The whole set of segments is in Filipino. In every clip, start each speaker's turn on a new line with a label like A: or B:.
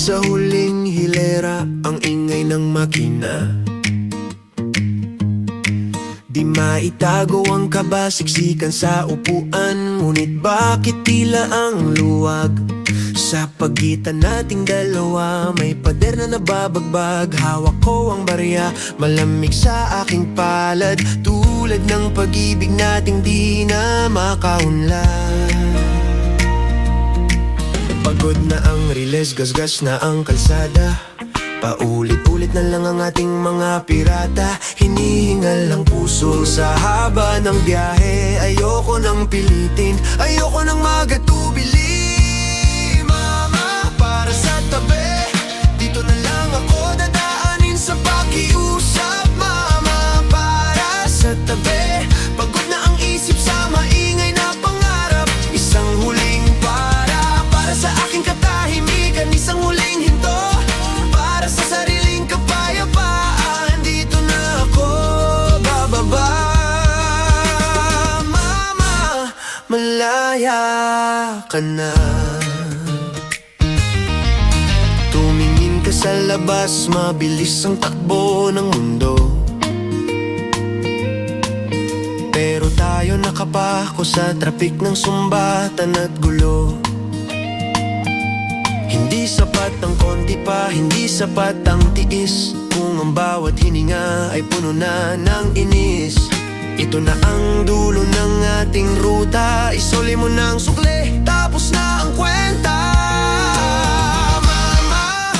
A: sa huling hilera, ang ingay ng makina. Di maitago ang kaba, siksikan sa upuan. Ngunit bakit tila ang luwag? Sa pagitan nating dalawa, may pader na nababagbag. Hawak ko ang barya, malamig sa aking palad. Tulad ng pag-ibig nating di na makaunlad. Pagod na ang riles, gasgas na ang kalsada. Paulit-ulit na lang ang ating mga pirata. Hinihingal ang puso sa haba ng biyahe. Ayoko nang pilitin, ayoko nang magatubili. Mama, para sa tabi, dito na lang ako dadaanin sa pakiusap. Mama, para sa tabi, pagod na ang isip sa maingay na pangarap. Isang huling para sa aking katahimikan. Isang huling hinto para sa sariling kapayapaan. Dito na ako bababa. Mama, malaya ka na. Tumingin ka sa labas, mabilis ang takbo ng mundo. Pero tayo nakapako sa trapik ng sumbatan at gulo. Hindi sapat ang konti pa, hindi sapat ang tiis. Kung ang bawat hininga ay puno na ng inis. Ito na ang dulo ng ating ruta. Isoli mo ng sukli, tapos na ang kwenta. Mama,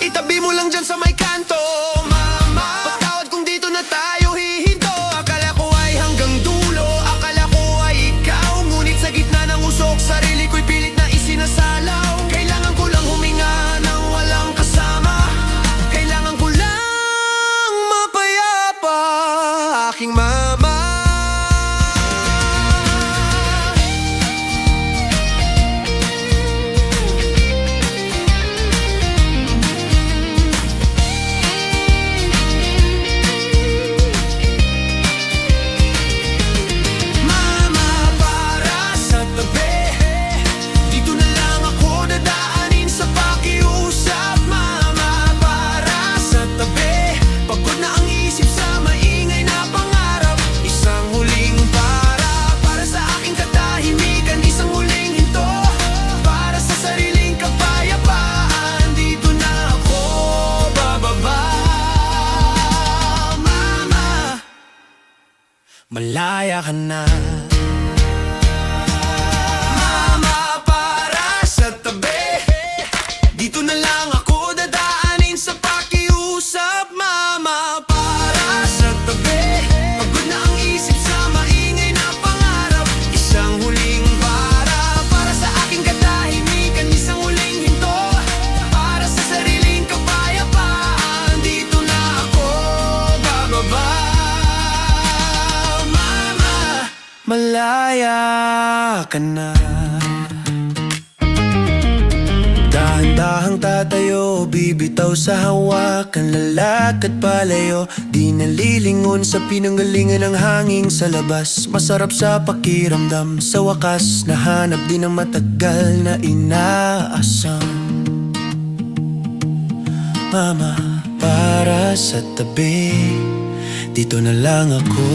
A: itabi mo lang dyan sa may kanto. Mama, patawad kung dito na tayo hihinto. Akala ko ay hanggang dulo, akala ko ay ikaw. Ngunit sa gitna ng usok, sarili ko'y pilit na isinasalaw. Kailangan ko lang huminga nang walang kasama. Kailangan ko lang mapayapa, aking mama. Malaya ka na. Mama, para sa tabi, dito na lang ako dadaanin sa pakiusap. Mama, para sa tabi, pagod na ang isip sa maingay na pangarap. Isang huling para sa aking katahimikan. Isang huling hinto para sa sariling kapayapaan. Dito na ako bababa. Malaya ka na. Dahan-dahang tatayo, bibitaw sa hawakan. Lalakad palayo, di nalilingon sa pinanggalingan ng hangin sa labas. Masarap sa pakiramdam, sa wakas nahanap din ang matagal na inaasam. Mama, para sa tabi, dito na lang ako